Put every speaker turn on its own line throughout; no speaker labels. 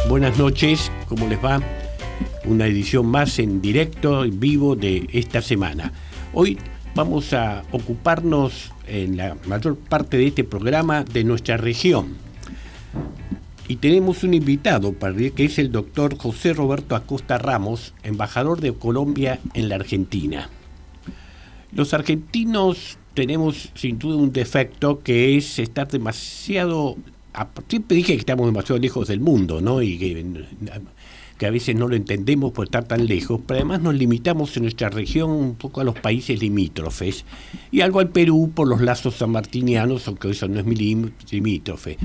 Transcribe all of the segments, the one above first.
Buenas noches, ¿cómo les va? Una edición más en directo, en vivo de esta semana. Hoy vamos a ocuparnos en la mayor parte de este programa de nuestra región. Y tenemos un invitado que es el doctor José Roberto Acosta Ramos, embajador de Colombia en la Argentina. Los argentinos tenemos sin duda un defecto que es estar demasiado... Siempre dije que estamos demasiado lejos del mundo, ¿no? Y que a veces no lo entendemos por estar tan lejos, pero además nos limitamos en nuestra región un poco a los países limítrofes y algo al Perú por los lazos sanmartinianos, aunque eso no es limítrofe.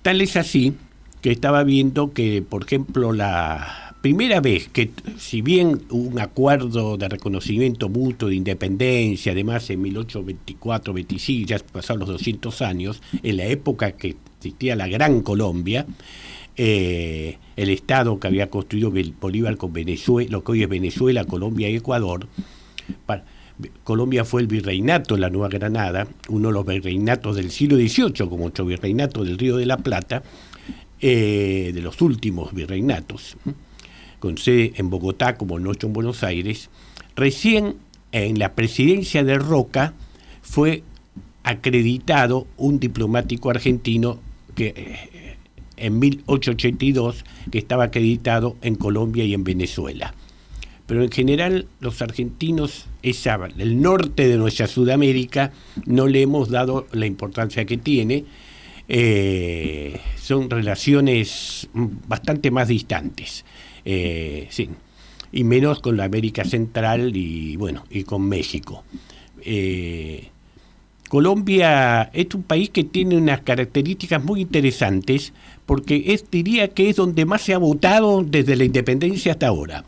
Tal es así que estaba viendo que, por ejemplo, la primera vez que, si bien hubo un acuerdo de reconocimiento mutuo de independencia, además en 1824-25, ya pasaron los 200 años, en la época que existía la Gran Colombia, el Estado que había construido Bolívar con Venezuela, lo que hoy es Venezuela, Colombia y Ecuador. Colombia fue el virreinato de la Nueva Granada, uno de los virreinatos del siglo XVIII, como otro virreinato del Río de la Plata, de los últimos virreinatos, con sede en Bogotá como nuestro en Buenos Aires. Recién en la presidencia de Roca fue acreditado un diplomático argentino que en 1882 que estaba acreditado en Colombia y en Venezuela. Pero en general los argentinos, el norte de nuestra Sudamérica, no le hemos dado la importancia que tiene. Son relaciones bastante más distantes, sí, y menos con la América Central y con México. Colombia es un país que tiene unas características muy interesantes porque diría que es donde más se ha votado desde la independencia hasta ahora.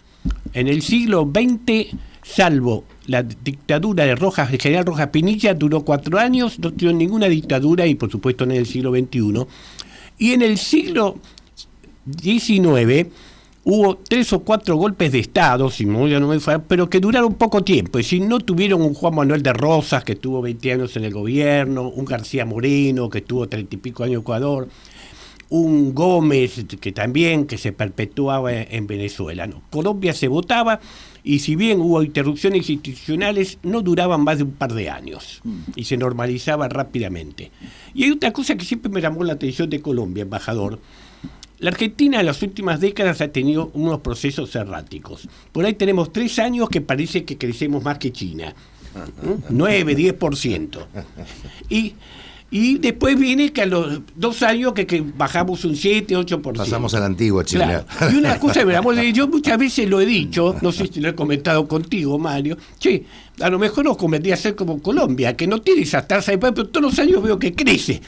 En el siglo XX, salvo la dictadura de General Rojas Pinilla, duró 4 años, no tuvo ninguna dictadura, y por supuesto en el siglo XXI. Y en el siglo XIX hubo 3 o 4 golpes de Estado, pero que duraron poco tiempo. Es decir, no tuvieron un Juan Manuel de Rosas, que estuvo 20 años en el gobierno, un García Moreno, que estuvo 30 y pico años en Ecuador, un Gómez que se perpetuaba en Venezuela, ¿no? Colombia se votaba y si bien hubo interrupciones institucionales, no duraban más de un par de años y se normalizaba rápidamente. Y hay otra cosa que siempre me llamó la atención de Colombia, embajador. La Argentina en las últimas décadas ha tenido unos procesos erráticos. Por ahí tenemos 3 años que parece que crecemos más que China, 9-10%. Y después viene que a los 2 años que bajamos un 7-8%.
Pasamos a la antigua Chile.
Claro. Y una cosa, yo muchas veces lo he dicho, no sé si lo he comentado contigo, Mario, a lo mejor nos convendría hacer como Colombia, que no tiene esas tasas de paro, pero todos los años veo que crece.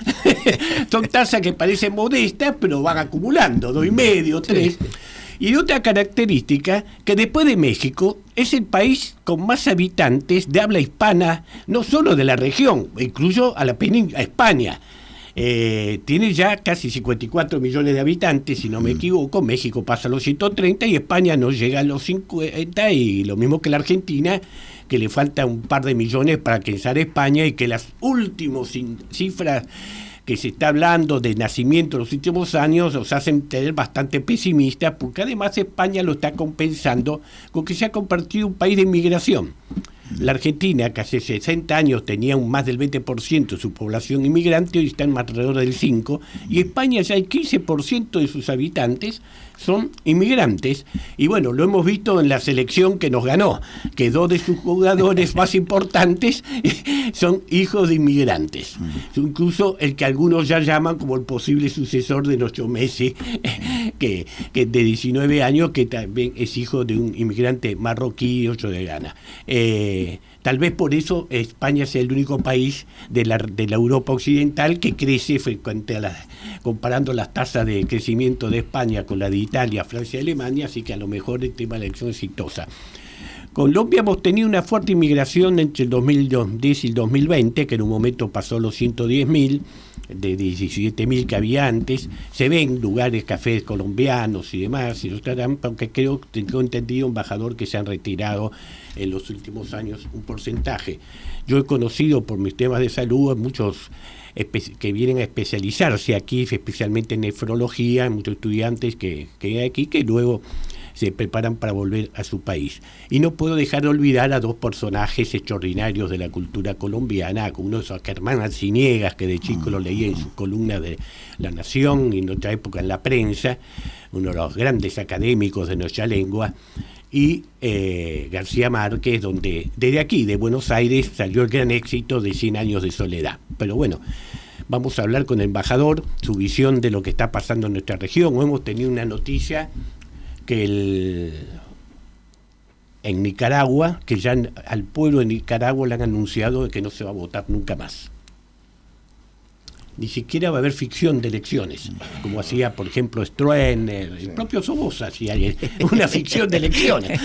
Son tasas que parecen modestas, pero van acumulando, 2,5, 3. Y otra característica, que después de México, es el país con más habitantes de habla hispana, no solo de la región, incluso a España. Tiene ya casi 54 millones de habitantes, si no me equivoco. México pasa a los 130 y España no llega a los 50, y lo mismo que la Argentina, que le falta un par de millones para alcanzar España, y que las últimas cifras que se está hablando de nacimiento en los últimos años nos hacen tener bastante pesimistas, porque además España lo está compensando con que se ha convertido en un país de inmigración. La Argentina, que hace 60 años tenía más del 20% de su población inmigrante, hoy está en alrededor del 5%, y España ya el 15% de sus habitantes son inmigrantes, y lo hemos visto en la selección que nos ganó, que 2 de sus jugadores más importantes son hijos de inmigrantes, incluso el que algunos ya llaman como el posible sucesor de nuestro Messi, que de 19 años, que también es hijo de un inmigrante marroquí y otro de Ghana. Tal vez por eso España sea el único país de la Europa occidental que crece comparando las tasas de crecimiento de España con la de Italia, Francia y Alemania, así que a lo mejor el tema de la elección es exitosa. Colombia hemos tenido una fuerte inmigración entre el 2010 y el 2020, que en un momento pasó los 110.000, de 17.000 que había antes. Se ven lugares, cafés colombianos y demás, y aunque creo que tengo entendido, embajador, que se han retirado en los últimos años un porcentaje. Yo he conocido por mis temas de salud a muchos que vienen a especializarse aquí, especialmente en nefrología, hay muchos estudiantes que hay aquí que luego se preparan para volver a su país. Y no puedo dejar de olvidar a dos personajes extraordinarios de la cultura colombiana. Uno es Germán Arciniegas, que de chico lo leía en sus columnas de La Nación y en otra época en la prensa, uno de los grandes académicos de nuestra lengua, y García Márquez, donde desde aquí, de Buenos Aires, salió el gran éxito de 100 años de soledad. Pero bueno, vamos a hablar con el embajador, su visión de lo que está pasando en nuestra región. Hemos tenido una noticia que en Nicaragua, que ya al pueblo de Nicaragua le han anunciado que no se va a votar nunca más. Ni siquiera va a haber ficción de elecciones, como hacía, por ejemplo, Stroessner, el propio Somoza hacía una ficción de elecciones.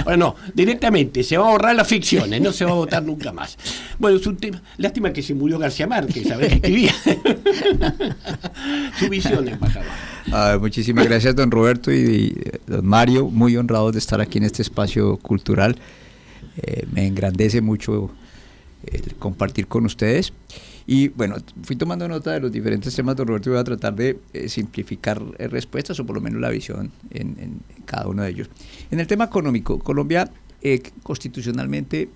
Ahora no, directamente se va a borrar las ficciones, no se va a votar nunca más. Bueno, es un tema, lástima que se murió García Márquez, a ver qué escribía. Su visión, embajador.
Muchísimas gracias, don Roberto y don Mario, muy honrados de estar aquí en este espacio cultural. Me engrandece mucho el compartir con ustedes. Y bueno, fui tomando nota de los diferentes temas, don Roberto, y voy a tratar de simplificar respuestas, o por lo menos la visión en cada uno de ellos. En el tema económico, Colombia constitucionalmente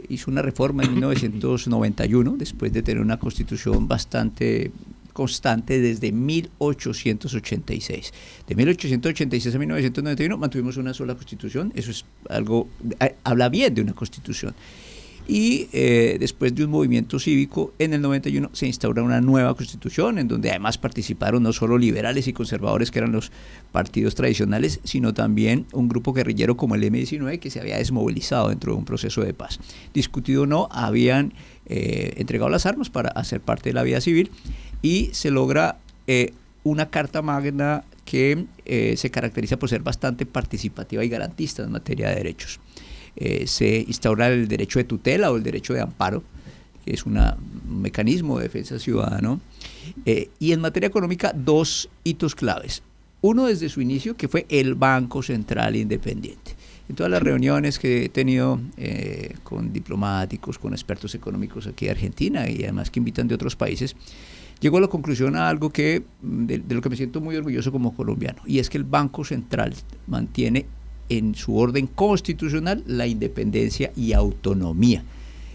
hizo una reforma en 1991, después de tener una constitución bastante constante desde 1886. De 1886 a 1991 mantuvimos una sola constitución, eso es algo, habla bien de una constitución. Y después de un movimiento cívico, en el 91 se instaura una nueva constitución, en donde además participaron no solo liberales y conservadores, que eran los partidos tradicionales, sino también un grupo guerrillero como el M-19, que se había desmovilizado dentro de un proceso de paz. Discutido o no, habían entregado las armas para hacer parte de la vida civil, y se logra una carta magna que se caracteriza por ser bastante participativa y garantista en materia de derechos. Se instaura el derecho de tutela o el derecho de amparo, que es un mecanismo de defensa ciudadano, y en materia económica dos hitos claves. Uno desde su inicio, que fue el Banco Central Independiente. En todas las reuniones que he tenido con diplomáticos, con expertos económicos aquí de Argentina y además que invitan de otros países, llegó a la conclusión a algo que de lo que me siento muy orgulloso como colombiano, y es que el Banco Central mantiene en su orden constitucional la independencia y autonomía.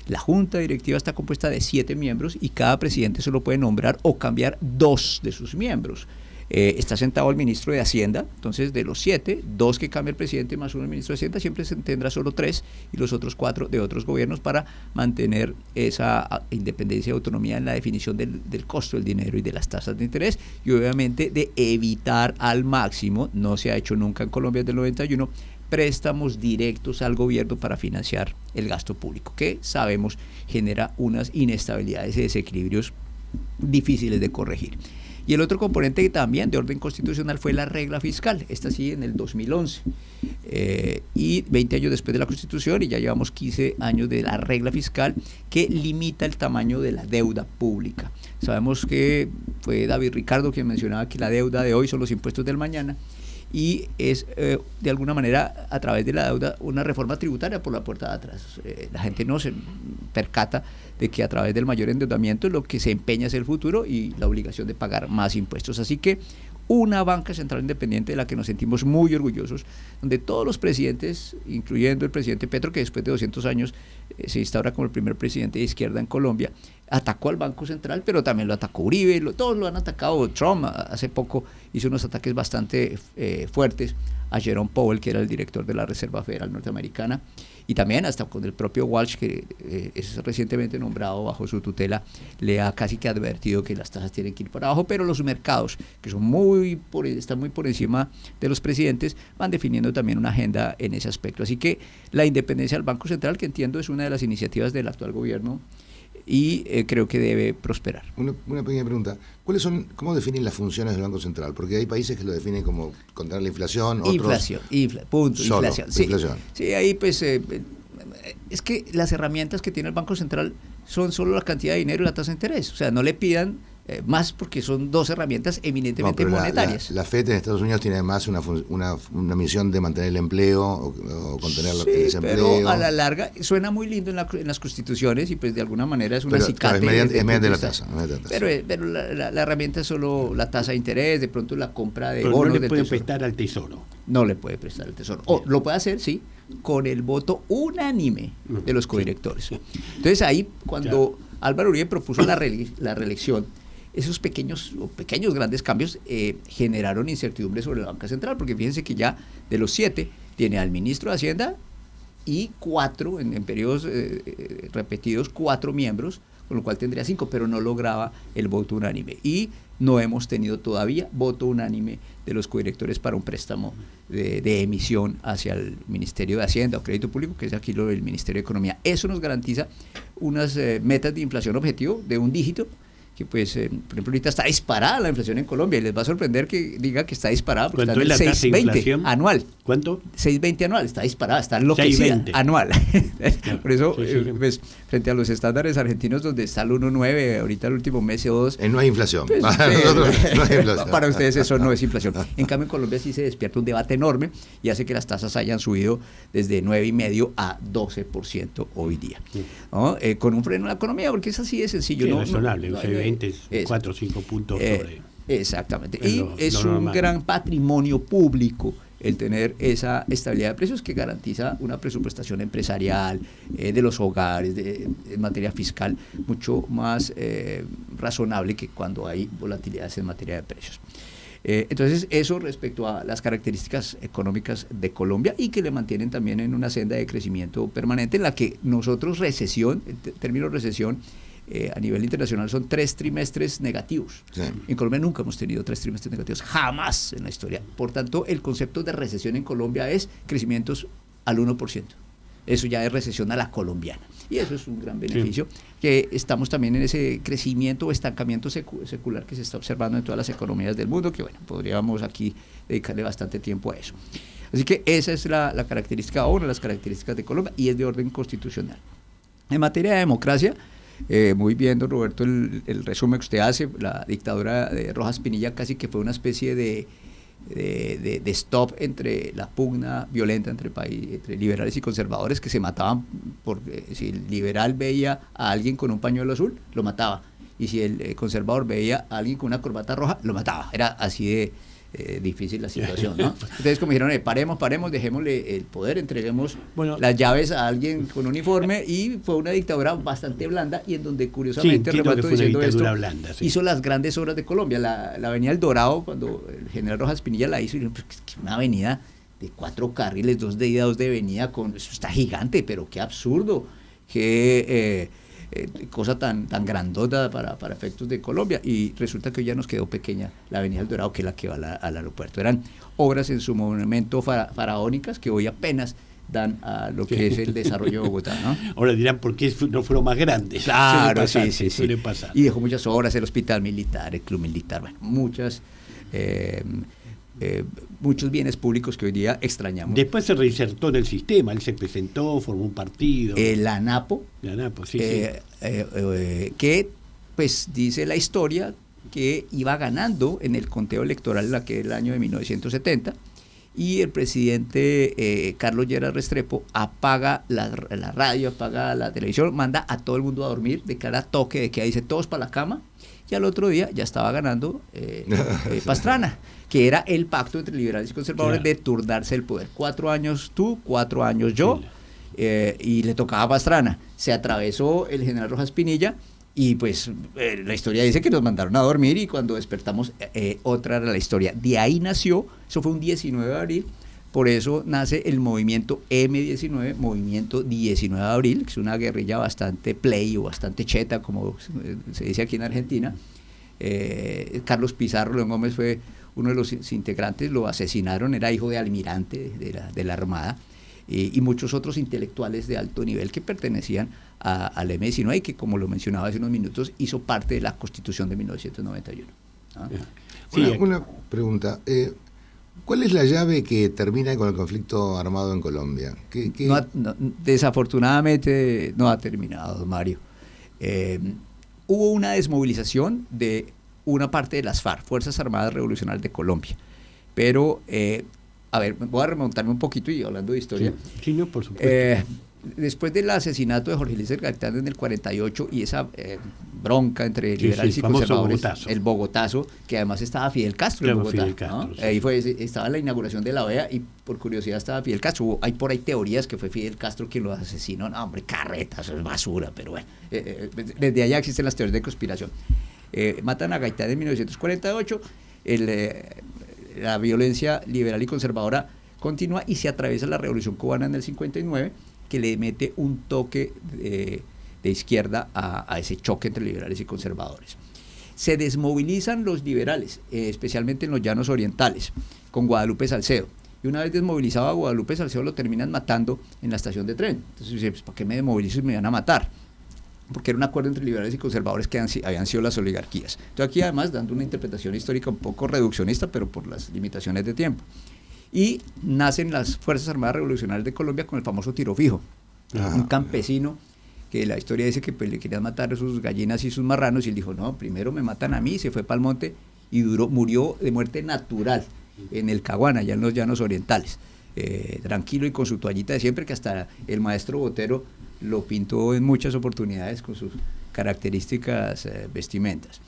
La junta directiva está compuesta de 7 miembros y cada presidente solo puede nombrar o cambiar 2 de sus miembros. Está sentado el ministro de Hacienda, entonces de los 7, 2 que cambia el presidente más 1 el ministro de Hacienda, siempre se tendrá solo 3 y los otros 4 de otros gobiernos, para mantener esa independencia y autonomía en la definición del costo del dinero y de las tasas de interés, y obviamente de evitar al máximo, no se ha hecho nunca en Colombia desde el 91, préstamos directos al gobierno para financiar el gasto público, que sabemos genera unas inestabilidades y desequilibrios difíciles de corregir. Y el otro componente también de orden constitucional fue la regla fiscal, esta sí en el 2011, y 20 años después de la Constitución, y ya llevamos 15 años de la regla fiscal, que limita el tamaño de la deuda pública. Sabemos que fue David Ricardo quien mencionaba que la deuda de hoy son los impuestos del mañana, y es de alguna manera a través de la deuda una reforma tributaria por la puerta de atrás. La gente no se percata de que a través del mayor endeudamiento lo que se empeña es el futuro y la obligación de pagar más impuestos. Así que una banca central independiente de la que nos sentimos muy orgullosos, donde todos los presidentes, incluyendo el presidente Petro, que después de 200 años se instaura como el primer presidente de izquierda en Colombia, atacó al Banco Central, pero también lo atacó Uribe, todos lo han atacado. Trump hace poco hizo unos ataques bastante fuertes a Jerome Powell, que era el director de la Reserva Federal norteamericana, y también hasta con el propio Walsh, que es recientemente nombrado bajo su tutela, le ha casi que advertido que las tasas tienen que ir para abajo, pero los mercados, que son están muy por encima de los presidentes, van definiendo también una agenda en ese aspecto. Así que la independencia del Banco Central, que entiendo es una de las iniciativas del actual gobierno, y creo que debe prosperar.
Una pequeña pregunta. ¿Cómo definen las funciones del Banco Central? Porque hay países que lo definen como controlar la inflación, otros...
Inflación. Sí, inflación. Sí, ahí pues es que las herramientas que tiene el Banco Central son solo la cantidad de dinero y la tasa de interés. O sea, no le pidan más porque son dos herramientas eminentemente monetarias.
La FED en Estados Unidos tiene además una misión de mantener el empleo o contener el desempleo.
Pero a la larga suena muy lindo en las constituciones y pues de alguna manera es un acicate.
Es mediante la tasa.
Pero la herramienta es solo la tasa de interés, de pronto la compra de
pero
bonos
no le
del
puede
tesoro.
prestar al tesoro.
No le puede prestar al tesoro. O lo puede hacer, sí, con el voto unánime de los codirectores. Entonces ahí, cuando Álvaro Uribe propuso la reelección, esos pequeños grandes cambios generaron incertidumbre sobre la banca central, porque fíjense que ya de los 7 tiene al ministro de Hacienda y 4, en periodos repetidos, 4 miembros, con lo cual tendría 5, pero no lograba el voto unánime. Y no hemos tenido todavía voto unánime de los codirectores para un préstamo de emisión hacia el Ministerio de Hacienda o Crédito Público, que es aquí lo del Ministerio de Economía. Eso nos garantiza unas metas de inflación objetivo de un dígito, que pues, por ejemplo, ahorita está disparada la inflación en Colombia y les va a sorprender que diga que está disparada porque está en el 6.20 anual.
¿Cuánto?
6.20 anual, está disparada, está enloquecida anual. Por eso, pues, frente a los estándares argentinos donde está el 1.9, ahorita el último mes o 2.
No hay inflación.
Pues,
para nosotros no hay inflación.
Para ustedes eso no es inflación. En cambio, en Colombia sí se despierta un debate enorme y hace que las tasas hayan subido desde 9,5% a 12% hoy día. ¿No? Con un freno en la economía, porque es así de sencillo.
Sí, razonable, 20 4 o 5 puntos sobre.
Exactamente. Y es un gran patrimonio público el tener esa estabilidad de precios que garantiza una presupuestación empresarial, de los hogares, en materia fiscal, mucho más razonable que cuando hay volatilidades en materia de precios. Entonces, eso respecto a las características económicas de Colombia y que le mantienen también en una senda de crecimiento permanente en la que nosotros recesión, el término recesión, a nivel internacional son 3 trimestres negativos. Sí. En Colombia nunca hemos tenido 3 trimestres negativos, jamás en la historia. Por tanto, el concepto de recesión en Colombia es crecimientos al 1%. Eso ya es recesión a la colombiana. Y eso es un gran beneficio, que estamos también en ese crecimiento o estancamiento secular que se está observando en todas las economías del mundo, que bueno, podríamos aquí dedicarle bastante tiempo a eso. Así que esa es la característica, una de las características de Colombia, y es de orden constitucional. En materia de democracia, muy bien, don Roberto, el resumen que usted hace. La dictadura de Rojas Pinilla casi que fue una especie de stop entre la pugna violenta entre liberales y conservadores, que se mataban si el liberal veía a alguien con un pañuelo azul, lo mataba, y si el conservador veía a alguien con una corbata roja, lo mataba. Era así de difícil la situación, ¿no? Entonces, como dijeron, paremos, dejémosle el poder, entreguemos las llaves a alguien con uniforme, y fue una dictadura bastante blanda, y en donde curiosamente, remato diciendo esto, blanda, hizo las grandes obras de Colombia. La avenida El Dorado, cuando el general Rojas Pinilla la hizo, y pues, una avenida de 4 carriles, 2 de ida, 2 de venida, eso está gigante, pero qué absurdo, qué cosa tan grandota para efectos de Colombia, y resulta que hoy ya nos quedó pequeña la avenida El Dorado, que es la que va al aeropuerto. Eran obras en su momento faraónicas que hoy apenas dan a lo que es el desarrollo de Bogotá, ¿no?
Ahora dirán, ¿por qué no fueron más grandes?
Claro,
suele pasar.
Y dejó muchas obras, el hospital militar, el club militar, bueno, muchos bienes públicos que hoy día extrañamos.
Después se reinsertó en el sistema, él se presentó, formó un partido.
La ANAPO, que pues dice la historia que iba ganando en el conteo electoral en aquel año de 1970, y el presidente Carlos Lleras Restrepo apaga la radio, apaga la televisión, manda a todo el mundo a dormir, declara toque de queda, dice todos para la cama, y al otro día ya estaba ganando Pastrana, que era el pacto entre liberales y conservadores de turnarse el poder. 4 años tú, 4 años yo, y le tocaba a Pastrana. Se atravesó el general Rojas Pinilla, y pues la historia dice que nos mandaron a dormir, y cuando despertamos otra era la historia. De ahí nació, eso fue un 19 de abril, por eso nace el movimiento M19, Movimiento 19 de Abril, que es una guerrilla bastante play o bastante cheta, como se dice aquí en Argentina. Carlos Pizarro León Gómez fue uno de los integrantes, lo asesinaron, era hijo de almirante de la Armada, y muchos otros intelectuales de alto nivel que pertenecían al M19, y que, como lo mencionaba hace unos minutos, hizo parte de la Constitución de 1991. ¿Ah?
Una pregunta. ¿Cuál es la llave que termina con el conflicto armado en Colombia?
No, desafortunadamente no ha terminado, Mario. hubo una desmovilización de una parte de las FARC, Fuerzas Armadas Revolucionarias de Colombia. Pero, a ver, voy a remontarme un poquito y hablando de historia.
Sí, no, por supuesto.
Después del asesinato de Jorge Eliezer Gaitán en el 48 y esa bronca entre liberales y conservadores,
Bogotazo.
El Bogotazo, que además estaba Fidel Castro en Bogotá,
Fidel Castro,
¿no?
sí.
Ahí estaba la inauguración de la OEA y por curiosidad estaba Fidel Castro. Hay por ahí teorías que fue Fidel Castro quien los asesinó. No, hombre, carreta, eso es basura, pero bueno. Desde allá existen las teorías de conspiración. Matan a Gaitán en 1948, la violencia liberal y conservadora continúa y se atraviesa la Revolución Cubana en el 59, que le mete un toque de izquierda a ese choque entre liberales y conservadores. Se desmovilizan los liberales, especialmente en los llanos orientales, con Guadalupe Salcedo. Y una vez desmovilizado a Guadalupe Salcedo lo terminan matando en la estación de tren. Entonces dice, pues, ¿para qué me desmovilizo y me van a matar? Porque era un acuerdo entre liberales y conservadores que habían sido las oligarquías. Entonces aquí además dando una interpretación histórica un poco reduccionista, pero por las limitaciones de tiempo. Y nacen las Fuerzas Armadas Revolucionarias de Colombia con el famoso tiro fijo. Un campesino que la historia dice que pues, le querían matar a sus gallinas y sus marranos y él dijo, no, primero me matan a mí, se fue para el monte y murió de muerte natural en el Caguán, allá en los llanos orientales. Tranquilo y con su toallita de siempre, que hasta el maestro Botero lo pintó en muchas oportunidades con sus características vestimentas.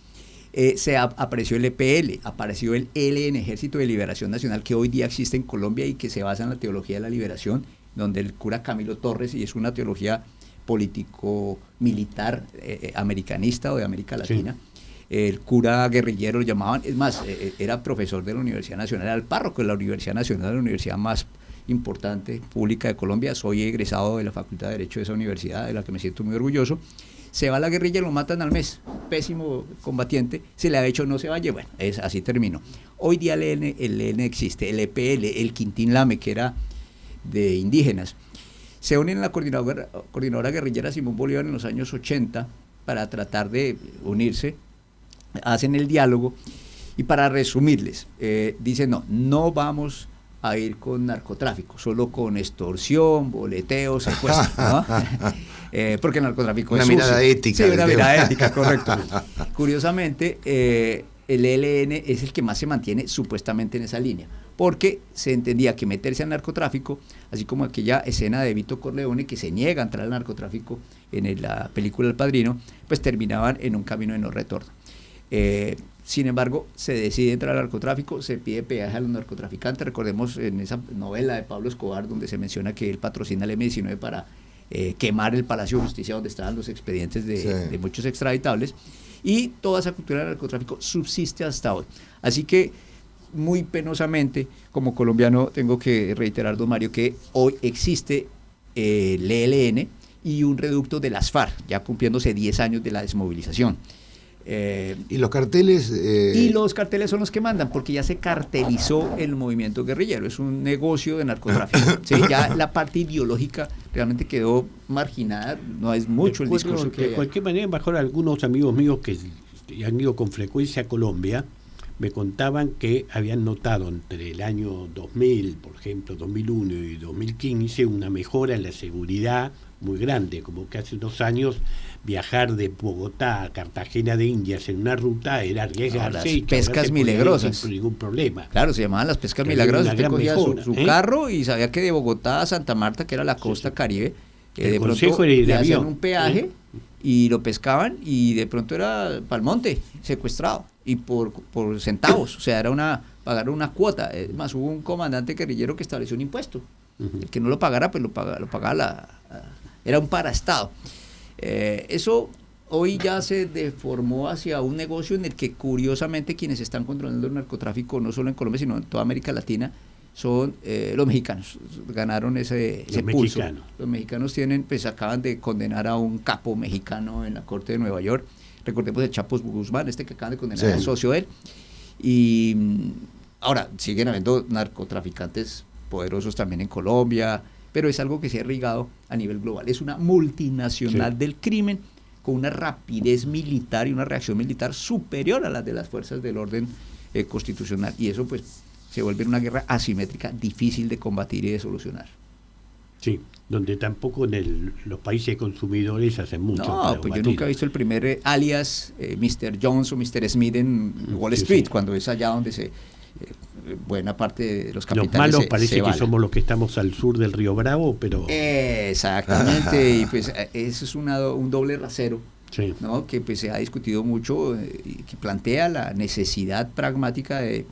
Apareció el EPL, apareció el ELN, Ejército de Liberación Nacional, que hoy día existe en Colombia y que se basa en la teología de la liberación, donde el cura Camilo Torres, y es una teología político-militar americanista o de América Latina, sí. El cura guerrillero lo llamaban, es más, era profesor de la Universidad Nacional, era el párroco de la Universidad Nacional, la universidad más importante pública de Colombia. Soy egresado de la Facultad de Derecho de esa universidad, de la que me siento muy orgulloso. Se va a la guerrilla y lo matan al mes, pésimo combatiente, se le ha hecho no se vaya, bueno, así terminó. Hoy día el ELN existe, el EPL, el Quintín Lame, que era de indígenas, se unen a la coordinadora guerrillera Simón Bolívar en los años 80 para tratar de unirse, hacen el diálogo y para resumirles, dicen no vamos a ir con narcotráfico, solo con extorsión, boleteo, secuestro, ¿no? Porque el narcotráfico
una
es
mirada
sucio.
ética.
Sí, una mirada ética, correcto. Curiosamente, el ELN es el que más se mantiene supuestamente en esa línea, porque se entendía que meterse al narcotráfico, así como aquella escena de Vito Corleone que se niega a entrar al narcotráfico en la película El Padrino, pues terminaban en un camino de no retorno. Sin embargo, se decide entrar al narcotráfico, se pide peaje a los narcotraficantes. Recordemos en esa novela de Pablo Escobar donde se menciona que él patrocina el M-19 para quemar el Palacio de Justicia donde estaban los expedientes de muchos extraditables, y toda esa cultura del narcotráfico subsiste hasta hoy. Así que muy penosamente, como colombiano, tengo que reiterar, don Mario, que hoy existe el ELN y un reducto de las FARC, ya cumpliéndose 10 años de la desmovilización.
¿Y los carteles?
Y los carteles son los que mandan, porque ya se cartelizó el movimiento guerrillero, es un negocio de narcotráfico. ¿Sí? Ya la parte ideológica realmente quedó marginada, no es mucho el discurso que...
De cualquier manera, mejor algunos amigos míos que han ido con frecuencia a Colombia me contaban que habían notado entre el año 2000, por ejemplo, 2001 y 2015, una mejora en la seguridad muy grande, como que hace 2 años viajar de Bogotá a Cartagena de Indias en una ruta era arriesgarse.
Las pescas milagrosas.
Sin ningún problema.
Claro, se llamaban las pescas milagrosas. Usted cogía su carro y sabía que de Bogotá a Santa Marta, que era la costa caribe, de pronto le hacían un peaje y lo pescaban y de pronto era para el monte, secuestrado, y por centavos, o sea, pagar una cuota. Es más, hubo un comandante guerrillero que estableció un impuesto. El que no lo pagara, pues lo pagaba era un paraestado. Eso hoy ya se deformó hacia un negocio en el que curiosamente quienes están controlando el narcotráfico no solo en Colombia sino en toda América Latina son los mexicanos. Ganaron ese pulso. Los mexicanos pues acaban de condenar a un capo mexicano en la corte de Nueva York. Recordemos el Chapo Guzmán, que acaban de condenar al socio de él. Y ahora siguen habiendo narcotraficantes poderosos también en Colombia, pero es algo que se ha irrigado a nivel global. Es una multinacional del crimen con una rapidez militar y una reacción militar superior a las de las fuerzas del orden constitucional, y eso pues se vuelve una guerra asimétrica difícil de combatir y de solucionar.
Sí, donde tampoco los países consumidores hacen mucho.
No, pues yo nunca he visto el primer alias Mr. Jones o Mr. Smith en Wall Street, cuando es allá donde buena parte de los capitales
los malos parece
se
que somos los que estamos al sur del Río Bravo, pero...
Exactamente, y pues eso es un doble rasero,
sí,
¿no? Que pues se ha discutido mucho y que plantea la necesidad pragmática de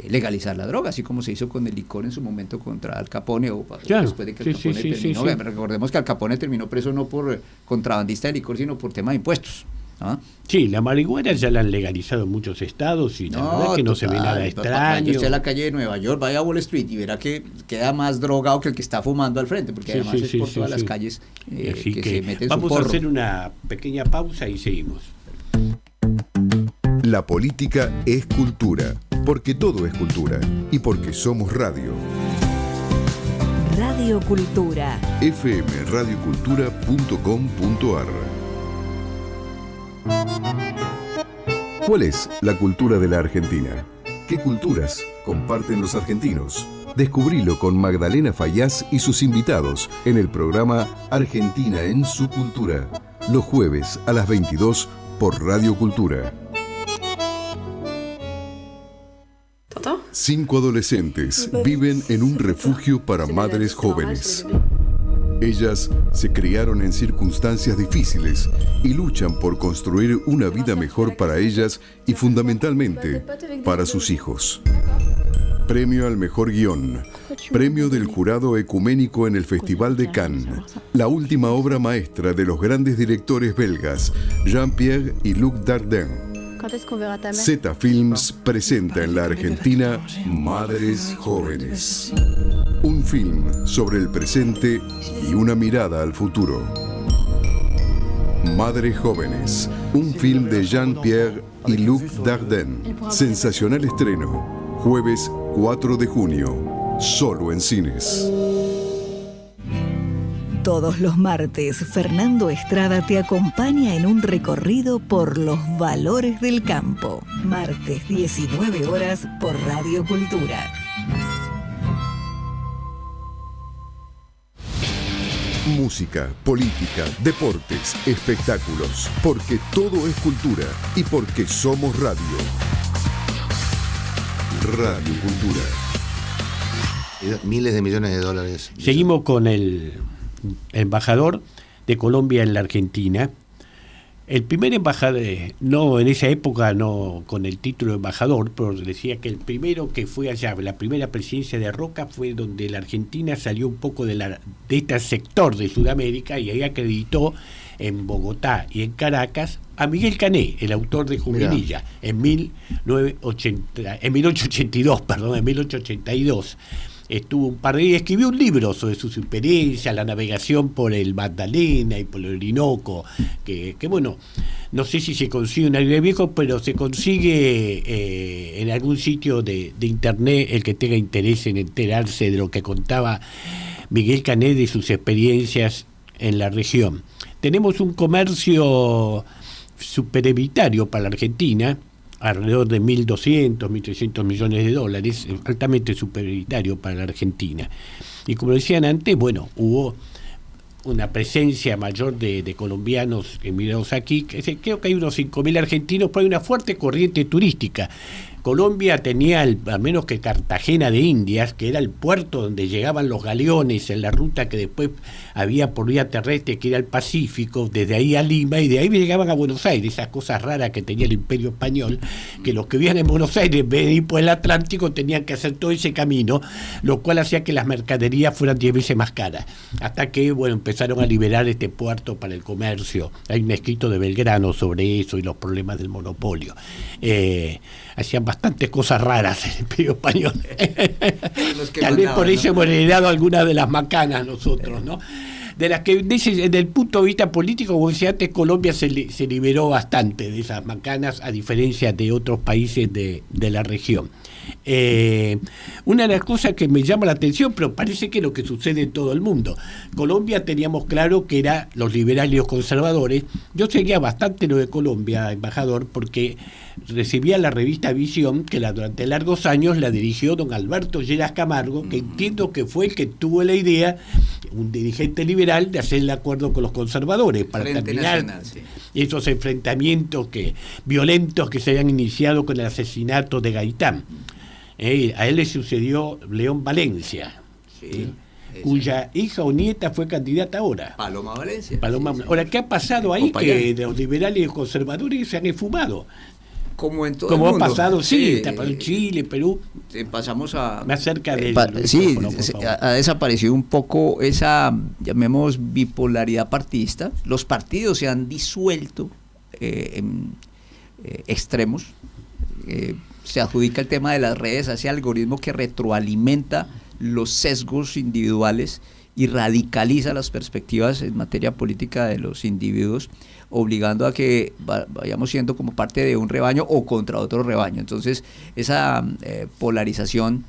legalizar la droga, así como se hizo con el licor en su momento contra Al Capone, o
claro,
después de que Al Capone terminó. Recordemos que Al Capone terminó preso no por contrabandista de licor, sino por tema de impuestos, ¿no?
Sí, la marihuana ya la han legalizado en muchos estados y la verdad es que no se ve nada extraño.
Vaya usted a la calle de Nueva York, vaya a Wall Street y verá que queda más drogado que el que está fumando al frente, porque además es por todas las calles
Así
que se meten su
vamos
porro.
a hacer una pequeña pausa y seguimos.
La política es cultura, porque todo es cultura y porque somos radio.
Radio Cultura.
fmradiocultura.com.ar. ¿Cuál es la cultura de la Argentina? ¿Qué culturas comparten los argentinos? Descubrilo con Magdalena Fayaz y sus invitados en el programa Argentina en su cultura, los jueves a las 22 por Radio Cultura. 5 adolescentes viven en un refugio para madres jóvenes. Ellas se criaron en circunstancias difíciles y luchan por construir una vida mejor para ellas y fundamentalmente para sus hijos. Premio al mejor guión. Premio del jurado ecuménico en el Festival de Cannes. La última obra maestra de los grandes directores belgas, Jean-Pierre y Luc Dardenne. Zeta Films presenta en la Argentina Madres Jóvenes. Un film sobre el presente y una mirada al futuro. Madres Jóvenes, un film de Jean-Pierre y Luc Dardenne. Sensacional estreno, jueves 4 de junio, solo en cines.
Todos los martes, Fernando Estrada te acompaña en un recorrido por los valores del campo. Martes, 19 horas, por Radio Cultura.
Música, política, deportes, espectáculos, porque todo es cultura y porque somos radio. Radio Cultura.
Miles de millones de dólares.
Seguimos con el embajador de Colombia en la Argentina. El primer embajador, no en esa época no con el título de embajador, pero decía que el primero que fue allá, la primera presidencia de Roca fue donde la Argentina salió un poco de este sector de Sudamérica y ahí acreditó en Bogotá y en Caracas a Miguel Cané, el autor de Juvenilla, en 1882. Estuvo un par de días, escribió un libro sobre sus experiencias, la navegación por el Magdalena y por el Orinoco, que bueno, no sé si se consigue en el viejo, pero se consigue en algún sitio de internet, el que tenga interés en enterarse de lo que contaba Miguel Cané de sus experiencias en la región. Tenemos un comercio superevitario para la Argentina, alrededor de 1.200, 1.300 millones de dólares, altamente superavitario para la Argentina. Y como decían antes, bueno, hubo una presencia mayor de colombianos emigrados aquí, creo que hay unos 5.000 argentinos, pero hay una fuerte corriente turística. Colombia tenía, al menos que Cartagena de Indias, que era el puerto donde llegaban los galeones en la ruta que después había por vía terrestre, que era el Pacífico, desde ahí a Lima, y de ahí llegaban a Buenos Aires, esas cosas raras que tenía el Imperio Español, que los que vivían en Buenos Aires, en vez de ir por el Atlántico, tenían que hacer todo ese camino, lo cual hacía que las mercaderías fueran 10 veces más caras, hasta que, bueno, empezaron a liberar este puerto para el comercio. Hay un escrito de Belgrano sobre eso y los problemas del monopolio. Hacían bastantes cosas raras el Imperio Español. Tal vez por eso hemos heredado algunas de las macanas nosotros, ¿no? De las que, desde el punto de vista político, como decía antes, Colombia se liberó bastante de esas macanas, a diferencia de otros países de la región. Una de las cosas que me llama la atención, pero parece que es lo que sucede en todo el mundo. Colombia teníamos claro que era los liberales y los conservadores. Yo seguía bastante lo de Colombia, embajador, porque recibía la revista Visión, que durante largos años la dirigió don Alberto Lleras Camargo, que entiendo que fue el que tuvo la idea un dirigente liberal de hacer el acuerdo con los conservadores para
Frente
terminar
Nacional, sí.
esos enfrentamientos violentos que se habían iniciado con el asesinato de Gaitán. A él le sucedió León Valencia,
Sí.
cuya hija o nieta fue candidata ahora.
Paloma Valencia.
Paloma.
Sí, sí.
Ahora, ¿qué ha pasado ahí?
Compañero.
Que los liberales y los conservadores se han esfumado.
Como en todo
Como
el
ha
mundo.
pasado, sí, está en Chile, Perú.
Pasamos a...
Más cerca del
sí,
micrófono, por favor.
ha desaparecido un poco esa, llamemos, bipolaridad partidista. Los partidos se han disuelto en extremos. Se adjudica el tema de las redes a ese algoritmo que retroalimenta los sesgos individuales y radicaliza las perspectivas en materia política de los individuos, obligando a que vayamos siendo como parte de un rebaño o contra otro rebaño. Entonces, esa polarización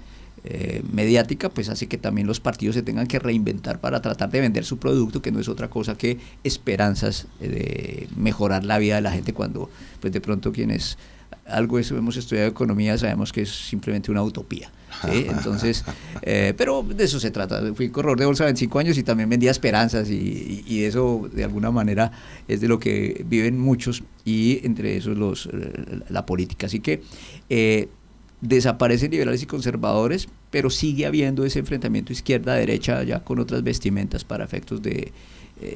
mediática pues hace que también los partidos se tengan que reinventar para tratar de vender su producto, que no es otra cosa que esperanzas de mejorar la vida de la gente, cuando pues de pronto quienes algo eso hemos estudiado economía sabemos que es simplemente una utopía, ¿sí? Entonces, pero de eso se trata. Fui corredor de bolsa 25 años y también vendía esperanzas, y eso de alguna manera es de lo que viven muchos, y entre esos la política. Así que desaparecen liberales y conservadores, pero sigue habiendo ese enfrentamiento izquierda-derecha ya con otras vestimentas para efectos de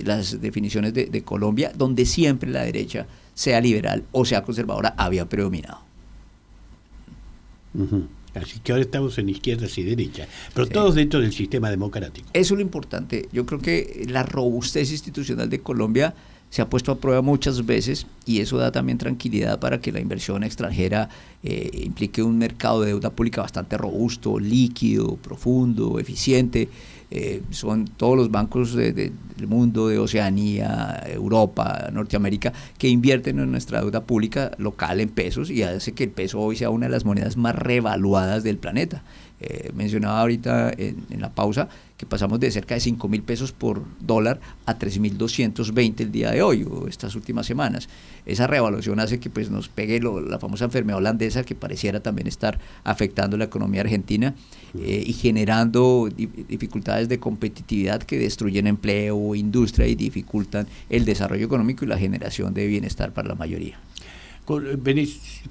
las definiciones de Colombia, donde siempre la derecha, sea liberal o sea conservadora, había predominado.
Así que ahora estamos en izquierdas y derechas, pero
Sí.
todos dentro del sistema democrático.
Eso es lo importante. Yo creo que la robustez institucional de Colombia se ha puesto a prueba muchas veces, y eso da también tranquilidad para que la inversión extranjera implique un mercado de deuda pública bastante robusto, líquido, profundo, eficiente. Son todos los bancos del mundo, de Oceanía, Europa, Norteamérica, que invierten en nuestra deuda pública local en pesos, y hace que el peso hoy sea una de las monedas más revaluadas del planeta. Mencionaba ahorita en la pausa que pasamos de cerca de 5.000 pesos por dólar a 3.220 el día de hoy, o estas últimas semanas. Esa revaluación hace que pues nos pegue la famosa enfermedad holandesa, que pareciera también estar afectando la economía argentina y generando dificultades de competitividad que destruyen empleo, industria, y dificultan el desarrollo económico y la generación de bienestar para la mayoría.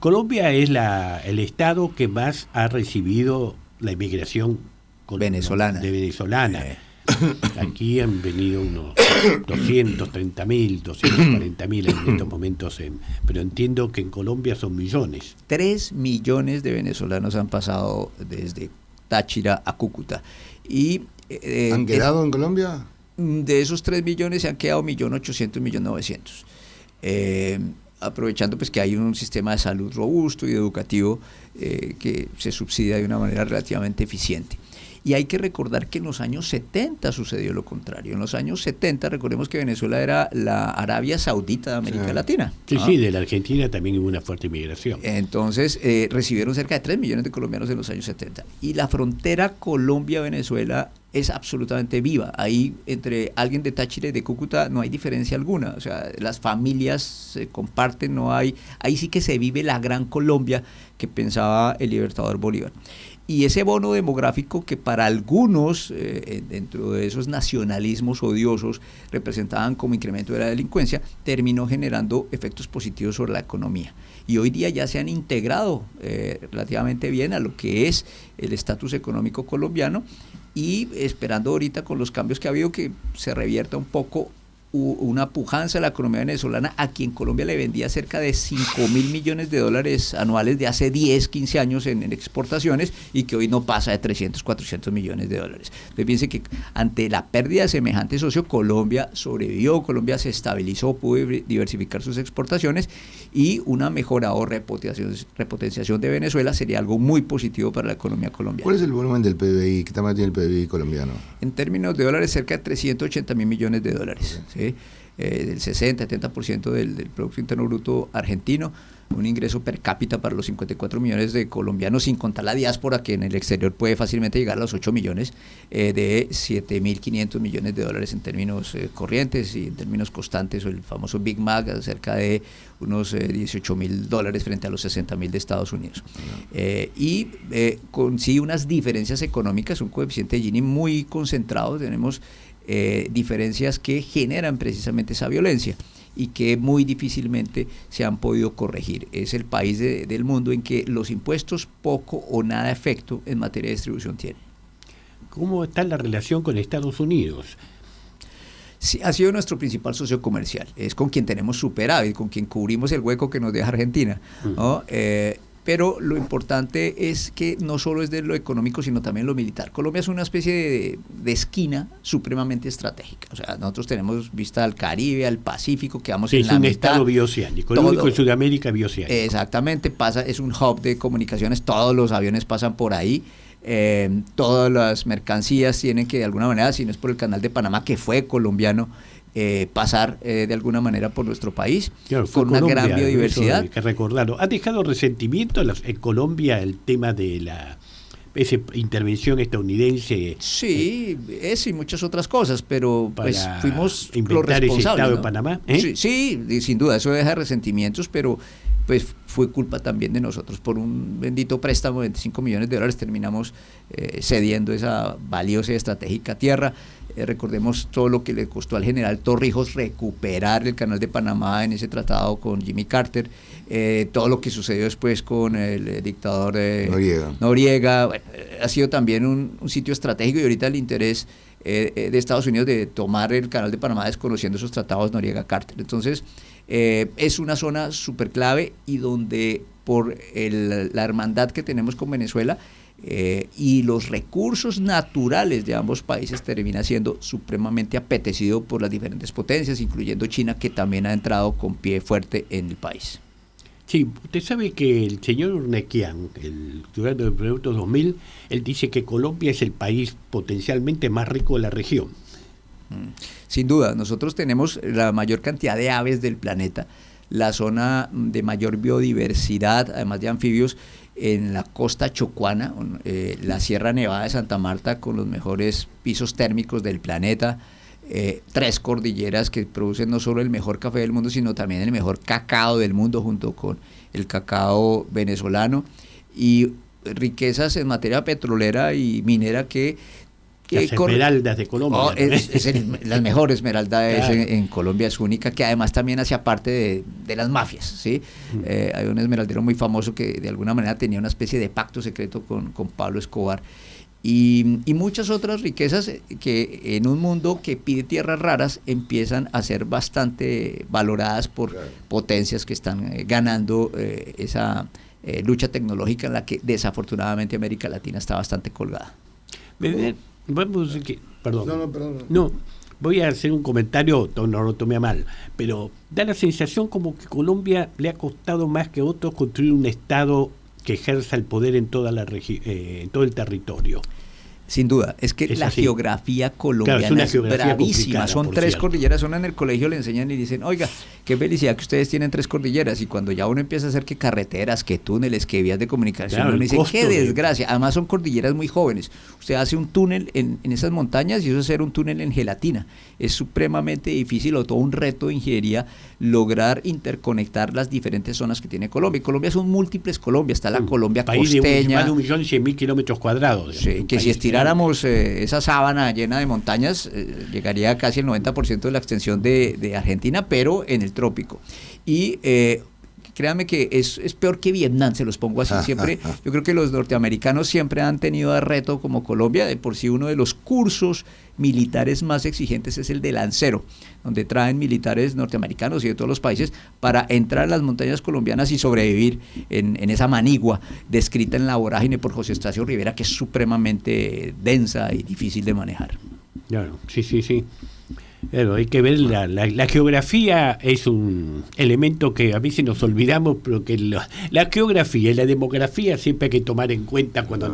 Colombia es el estado que más ha recibido la inmigración
venezolana.
Aquí han venido unos 230.000, 240.000 en estos momentos, pero entiendo que en Colombia son millones.
3 millones de venezolanos han pasado desde Táchira a Cúcuta. Y
¿Han quedado en Colombia?
De esos 3 millones se han quedado 1.800.000, 1.900.000. Aprovechando pues que hay un sistema de salud robusto y educativo que se subsidia de una manera relativamente eficiente. Y hay que recordar que en los años 70 sucedió lo contrario. En los años 70, recordemos que Venezuela era la Arabia Saudita de América Latina.
Sí, sí, de la Argentina también hubo una fuerte inmigración.
Entonces, recibieron cerca de 3 millones de colombianos en los años 70. Y la frontera Colombia-Venezuela es absolutamente viva. Ahí, entre alguien de Táchira y de Cúcuta, no hay diferencia alguna. O sea, las familias se comparten, no hay... Ahí sí que se vive la gran Colombia que pensaba el libertador Bolívar. Y ese bono demográfico, que para algunos, dentro de esos nacionalismos odiosos, representaban como incremento de la delincuencia, terminó generando efectos positivos sobre la economía. Y hoy día ya se han integrado relativamente bien a lo que es el estatus económico colombiano, y esperando ahorita con los cambios que ha habido que se revierta un poco una pujanza a la economía venezolana, a quien Colombia le vendía cerca de 5.000 millones de dólares anuales de hace 10, 15 años en exportaciones, y que hoy no pasa de 300, 400 millones de dólares. Entonces piense que ante la pérdida de semejante socio, Colombia sobrevivió, Colombia se estabilizó, pudo diversificar sus exportaciones, y una mejora o repotenciación de Venezuela sería algo muy positivo para la economía colombiana.
¿Cuál es el volumen del PBI? ¿Qué tamaño tiene el PBI colombiano?
En términos de dólares, cerca de 380.000 millones de dólares. ¿Sí? Del 60-70% del Producto Interno Bruto argentino, un ingreso per cápita para los 54 millones de colombianos, sin contar la diáspora, que en el exterior puede fácilmente llegar a los 8 millones, de 7.500 millones de dólares en términos corrientes, y en términos constantes, el famoso Big Mac, cerca de unos 18.000 dólares frente a los 60.000 de Estados Unidos. Con sí unas diferencias económicas, un coeficiente de Gini muy concentrado. Tenemos diferencias que generan precisamente esa violencia y que muy difícilmente se han podido corregir. Es el país del mundo en que los impuestos poco o nada efecto en materia de distribución tienen.
¿Cómo está la relación con Estados Unidos?
Sí, ha sido nuestro principal socio comercial, es con quien tenemos superávit, con quien cubrimos el hueco que nos deja Argentina, ¿no? Pero lo importante es que no solo es de lo económico, sino también lo militar. Colombia es una especie de esquina supremamente estratégica. O sea, nosotros tenemos vista al Caribe, al Pacífico, que vamos en la mitad. Es un estado
bioceánico, el único en Sudamérica bioceánico.
Exactamente, es un hub de comunicaciones, todos los aviones pasan por ahí. Todas las mercancías tienen que de alguna manera, si no es por el canal de Panamá, que fue colombiano, pasar de alguna manera por nuestro país,
claro,
con una gran biodiversidad.
Hay que recordarlo. ¿Ha dejado resentimiento en Colombia el tema de esa intervención estadounidense?
Sí, y muchas otras cosas, pero pues fuimos
los responsables. ¿Ese estado de Panamá?
Sí, sin duda, eso deja resentimientos, pero pues fue culpa también de nosotros. Por un bendito préstamo de $25 millones terminamos cediendo esa valiosa y estratégica tierra. Recordemos todo lo que le costó al general Torrijos recuperar el canal de Panamá en ese tratado con Jimmy Carter, todo lo que sucedió después con el dictador Noriega. Bueno, ha sido también un sitio estratégico, y ahorita el interés de Estados Unidos de tomar el canal de Panamá desconociendo esos tratados Noriega-Carter. Entonces es una zona súper clave, y donde por la hermandad que tenemos con Venezuela y los recursos naturales de ambos países termina siendo supremamente apetecido por las diferentes potencias, incluyendo China, que también ha entrado con pie fuerte en el país.
Sí, usted sabe que el señor Urnequian, el titular del Producto 2000, él dice que Colombia es el país potencialmente más rico de la región.
Sin duda, nosotros tenemos la mayor cantidad de aves del planeta, la zona de mayor biodiversidad, además de anfibios, en la costa chocuana, la Sierra Nevada de Santa Marta, con los mejores pisos térmicos del planeta, 3 cordilleras que producen no solo el mejor café del mundo, sino también el mejor cacao del mundo, junto con el cacao venezolano, y riquezas en materia petrolera y minera que
las esmeraldas de Colombia.
La mejor esmeralda en Colombia, es única, que además también hacía parte de las mafias, ¿sí? Hay un esmeraldero muy famoso que de alguna manera tenía una especie de pacto secreto con Pablo Escobar, y muchas otras riquezas que en un mundo que pide tierras raras empiezan a ser bastante valoradas por potencias que están ganando esa lucha tecnológica en la que desafortunadamente América Latina está bastante colgada.
Perdón. No, voy a hacer un comentario, no lo tomé a mal, pero da la sensación como que Colombia le ha costado más que otros construir un Estado que ejerza el poder en toda la en todo el territorio.
Sin duda, es que la geografía colombiana es bravísima. Son 3 cordilleras. Uno en el colegio le enseñan y dicen, oiga, qué felicidad que ustedes tienen 3 cordilleras. Y cuando ya uno empieza a hacer que carreteras, que túneles, que vías de comunicación, uno dice, qué desgracia. Además son cordilleras muy jóvenes. Usted hace un túnel en esas montañas, y eso es hacer un túnel en gelatina. Es supremamente difícil, o todo un reto de ingeniería, lograr interconectar las diferentes zonas que tiene Colombia. Y Colombia son múltiples Colombia. Está la Colombia costeña.
País de más de 1.100.000 kilómetros cuadrados.
Sí, que si estiráramos esa sábana llena de montañas, llegaría casi el 90% de la extensión de Argentina, pero en el trópico. Y créanme que es peor que Vietnam, se los pongo así. Siempre, yo creo que los norteamericanos siempre han tenido de reto como Colombia. De por sí, uno de los cursos militares más exigentes es el de Lancero, donde traen militares norteamericanos y de todos los países para entrar a las montañas colombianas y sobrevivir en esa manigua descrita en La vorágine por José Estacio Rivera, que es supremamente densa y difícil de manejar.
Claro, sí. Pero hay que ver, la geografía es un elemento que a veces nos olvidamos, pero que la geografía y la demografía siempre hay que tomar en cuenta cuando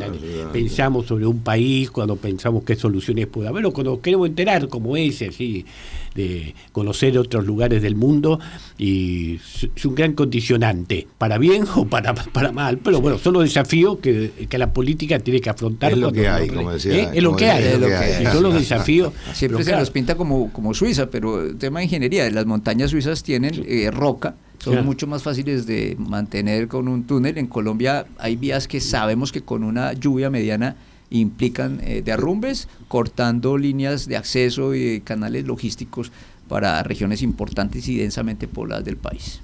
pensamos sobre un país, cuando pensamos qué soluciones puede haber, o cuando queremos enterar como ese, así, de conocer otros lugares del mundo, y es un gran condicionante, para bien o para mal, pero bueno, son los desafíos que la política tiene que afrontar.
Es lo que hay, como decía.
Es lo que hay, son los desafíos.
Siempre se nos pinta como Suiza, pero el tema de ingeniería, las montañas suizas tienen roca, son mucho más fáciles de mantener con un túnel. En Colombia hay vías que sabemos que con una lluvia mediana implican derrumbes, cortando líneas de acceso y canales logísticos para regiones importantes y densamente pobladas del país.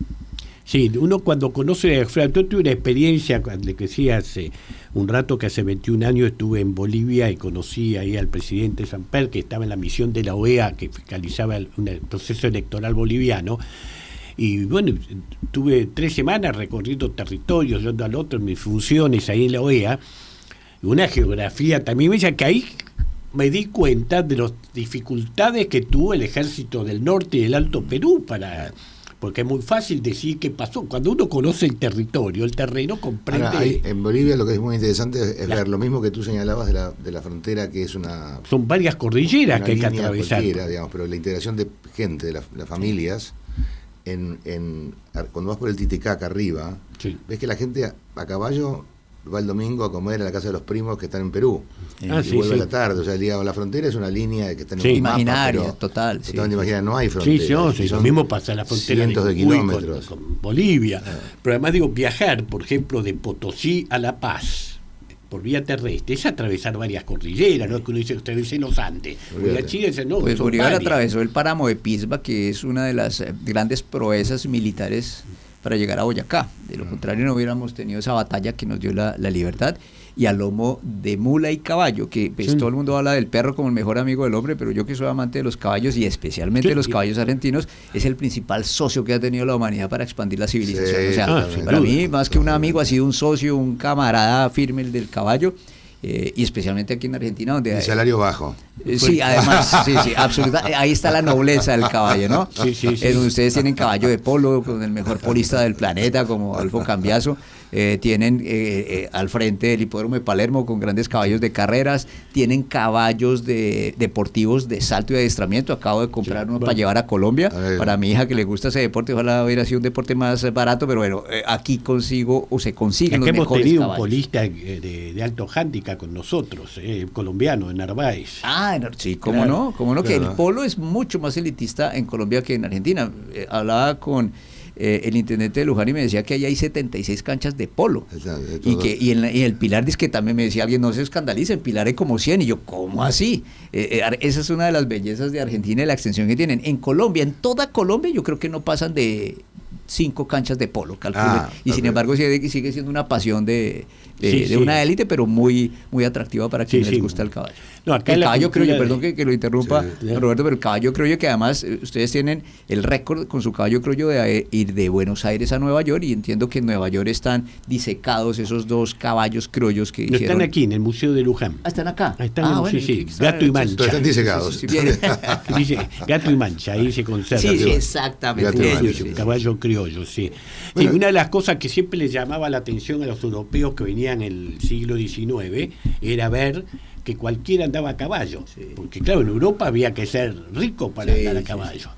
Sí, uno cuando conoce, yo tuve una experiencia, cuando decía hace un rato que hace 21 años estuve en Bolivia y conocí ahí al presidente Samper, que estaba en la misión de la OEA que fiscalizaba el proceso electoral boliviano. Y bueno, tuve 3 semanas recorriendo territorios, yendo al otro, en mis funciones ahí en la OEA, una geografía también, me decía que ahí me di cuenta de las dificultades que tuvo el ejército del norte y del Alto Perú porque es muy fácil decir qué pasó. Cuando uno conoce el territorio, el terreno comprende...
Ahora, en Bolivia lo que es muy interesante es ver lo mismo que tú señalabas de la frontera, que es una...
Son varias cordilleras que hay que atravesar.
Digamos, pero la integración de gente, de las familias, cuando vas por el Titicaca arriba,
sí,
ves que la gente a caballo va el domingo a comer a la casa de los primos que están en Perú. Y vuelve a la tarde. O sea, la frontera es una línea que está en un
imaginaria,
mapa,
total.
Totalmente imaginaria, no hay frontera.
Sí, lo mismo pasa en la frontera
cientos de kilómetros
con Bolivia. Pero además digo, viajar, por ejemplo, de Potosí a La Paz por vía terrestre es atravesar varias cordilleras, no es que uno dice que usted dice los Andes. Porque Chile dice, no,
pues Bolívar atravesó el páramo de Pisba, que es una de las grandes proezas militares para llegar a Boyacá. De lo contrario no hubiéramos tenido esa batalla que nos dio la libertad, y a lomo de mula y caballo, que pues, todo el mundo habla del perro como el mejor amigo del hombre, pero yo que soy amante de los caballos y especialmente de los caballos argentinos, es el principal socio que ha tenido la humanidad para expandir la civilización. O sea, para mí, más que un amigo, ha sido un socio, un camarada firme el del caballo. Y especialmente aquí en Argentina, donde
el salario bajo.
Sí, además, sí, absolutamente. Ahí está la nobleza del caballo, ¿no?
Sí.
Es donde ustedes tienen caballo de polo con el mejor polista del planeta, como Adolfo Cambiaso. Tienen al frente el hipódromo de Palermo con grandes caballos de carreras, tienen caballos deportivos de salto y adiestramiento. Acabo de comprar uno para llevar a Colombia, para mi hija que le gusta ese deporte. Ojalá hubiera sido un deporte más barato, pero bueno, aquí se consiguen los mejores caballos.
Hemos tenido un polista de alto handicap con nosotros, colombiano, en Narváez.
Sí, cómo no, que el polo es mucho más elitista en Colombia que en Argentina. Hablaba con el intendente de Luján y me decía que ahí hay 76 canchas de polo. Y el Pilar dice que también me decía alguien, no se escandalice, en Pilar hay como 100, y yo, ¿cómo así? Esa es una de las bellezas de Argentina y la extensión que tienen. En Colombia, en toda Colombia, yo creo que no pasan de 5 canchas de polo, calculen. Y sin embargo sigue siendo una pasión de una élite, pero muy, muy atractiva para quienes les gusta el caballo.
No, acá
el caballo criollo, perdón que lo interrumpa, Roberto, pero el caballo criollo, que además ustedes tienen el récord con su caballo criollo de ir de Buenos Aires a Nueva York, y entiendo que en Nueva York están disecados esos 2 caballos criollos que hicieron.
Están aquí, en el Museo de Luján.
¿Están acá?
Están Gato y Mancha.
Están disecados.
Dice Gato y Mancha, ahí se conserva.
Sí, exactamente.
Caballo criollo, sí. Bueno, una de las cosas que siempre les llamaba la atención a los europeos que venían en el siglo XIX era ver que cualquiera andaba a caballo, porque claro, en Europa había que ser rico para andar a caballo,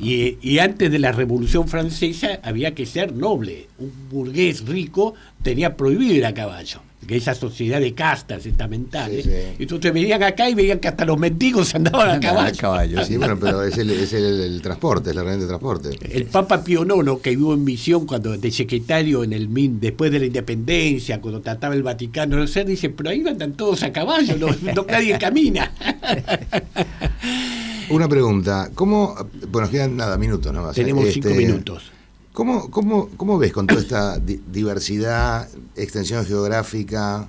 y antes de la Revolución Francesa había que ser noble. Un burgués rico tenía prohibido ir a caballo, que esa sociedad de castas estamentales, entonces venían acá y veían que hasta los mendigos andaban a caballo.
Sí, bueno, pero es el transporte, es la herramienta de transporte.
El Papa Pío IX, que vivió en misión cuando de secretario en el MIN, después de la independencia, cuando trataba el Vaticano de ser, dice, pero ahí andan todos a caballo, no nadie camina.
Una pregunta, bueno, quedan minutos nada más.
Tenemos 5 minutos.
¿Cómo ves con toda esta diversidad, extensión geográfica,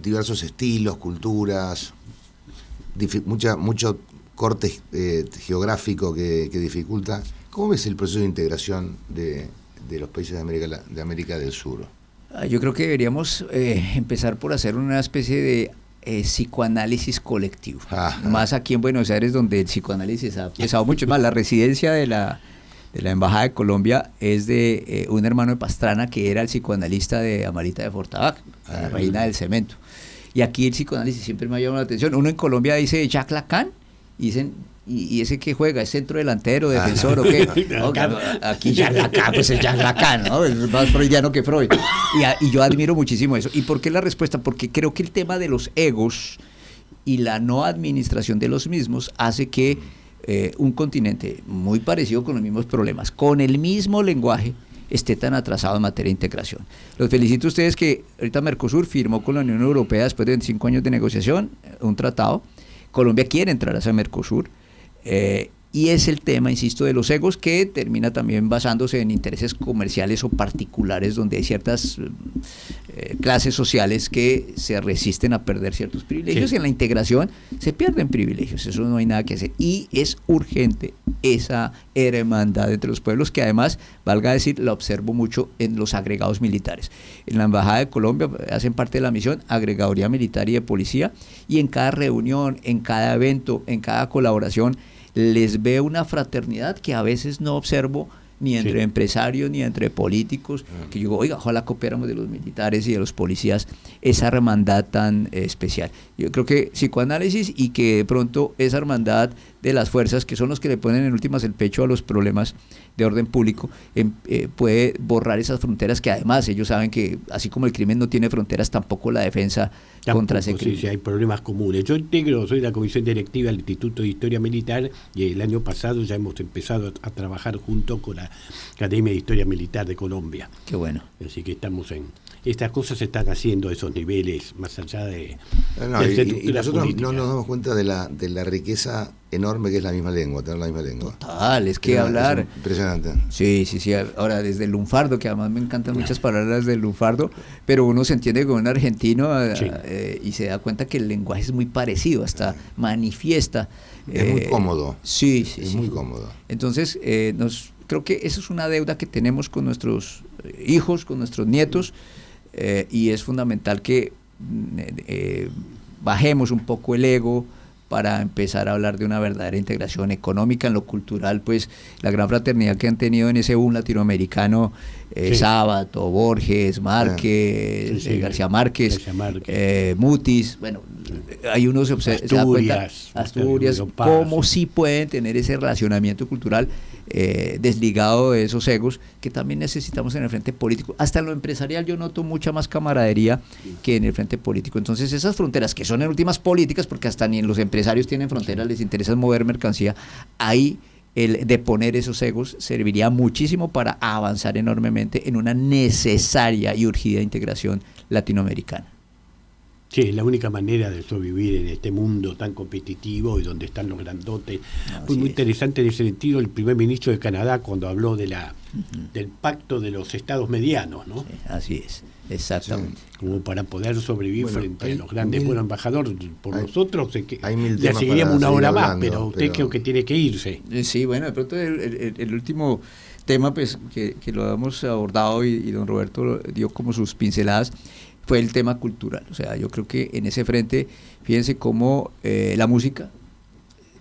diversos estilos, culturas, mucho corte geográfico que dificulta? ¿Cómo ves el proceso de integración de los países de América del Sur?
Yo creo que deberíamos empezar por hacer una especie de psicoanálisis colectivo. Más aquí en Buenos Aires, donde el psicoanálisis ha pesado mucho. Más, la residencia de la Embajada de Colombia es de un hermano de Pastrana, que era el psicoanalista de Amarita de Fortabac, la reina del cemento. Y aquí el psicoanálisis siempre me ha llamado la atención. Uno en Colombia dice Jacques Lacan, y dicen, ¿y ese que juega? ¿Es centro delantero, defensor o qué? No, aquí Jacques Lacan, pues es Jacques Lacan, ¿no? Es más freudiano que Freud. Y yo admiro muchísimo eso. ¿Y por qué la respuesta? Porque creo que el tema de los egos y la no administración de los mismos hace que un continente muy parecido, con los mismos problemas, con el mismo lenguaje esté tan atrasado en materia de integración. Los felicito a ustedes que ahorita Mercosur firmó con la Unión Europea después de 25 años de negociación un tratado. Colombia quiere entrar a ese Mercosur. Y es el tema, insisto, de los egos, que termina también basándose en intereses comerciales o particulares, donde hay ciertas clases sociales que se resisten a perder ciertos privilegios, y en la integración se pierden privilegios, eso no hay nada que hacer, y es urgente esa hermandad entre los pueblos, que además, valga decir, la observo mucho en los agregados militares. En la Embajada de Colombia hacen parte de la misión agregaduría militar y de policía, y en cada reunión, en cada evento, en cada colaboración, les veo una fraternidad que a veces no observo ni entre empresarios ni entre políticos, que yo digo, oiga, ojalá copiáramos de los militares y de los policías esa hermandad tan especial. Yo creo que psicoanálisis, y que de pronto esa hermandad de las fuerzas, que son los que le ponen en últimas el pecho a los problemas de orden público, puede borrar esas fronteras, que además ellos saben que así como el crimen no tiene fronteras, tampoco la defensa contra ese crimen.
Sí, hay problemas comunes. Yo soy de la comisión directiva del Instituto de Historia Militar, y el año pasado ya hemos empezado a trabajar junto con la Academia de Historia Militar de Colombia.
Qué bueno.
Así que estamos en... Estas cosas se están haciendo a esos niveles, más allá de...
y nosotros no nos damos cuenta de la riqueza enorme que es la misma lengua, tener la misma lengua.
Total, es que hablar...
Es impresionante.
Sí. Ahora, desde el lunfardo, que además me encantan muchas palabras del lunfardo, pero uno se entiende con un argentino y se da cuenta que el lenguaje es muy parecido, hasta manifiesta.
Es muy cómodo.
Sí.
Muy cómodo.
Entonces, creo que esa es una deuda que tenemos con nuestros hijos, con nuestros nietos, y es fundamental que bajemos un poco el ego para empezar a hablar de una verdadera integración económica. En lo cultural, pues la gran fraternidad que han tenido en ese boom latinoamericano, Sábato, Borges, Márquez, García Márquez, Mutis, bueno, hay uno se da cuenta, Asturias, cómo sí pueden tener ese relacionamiento cultural desligado de esos egos que también necesitamos en el frente político. Hasta en lo empresarial yo noto mucha más camaradería que en el frente político. Entonces esas fronteras que son en últimas políticas, porque hasta ni en los empresarios tienen fronteras, les interesa mover mercancía, ahí el deponer esos egos serviría muchísimo para avanzar enormemente en una necesaria y urgida integración latinoamericana.
Sí, es la única manera de sobrevivir en este mundo tan competitivo y donde están los grandotes. Fue muy interesante en ese sentido el primer ministro de Canadá cuando habló de del pacto de los estados medianos, ¿no?
Sí, así es, exactamente.
Sí. Como para poder sobrevivir frente a los grandes. Bueno, embajador, por nosotros ya seguiríamos una hora más, pero usted creo que tiene que irse.
Sí, bueno, de pronto el último tema, pues que lo hemos abordado y don Roberto dio como sus pinceladas, fue el tema cultural. O sea, yo creo que en ese frente, fíjense cómo la música,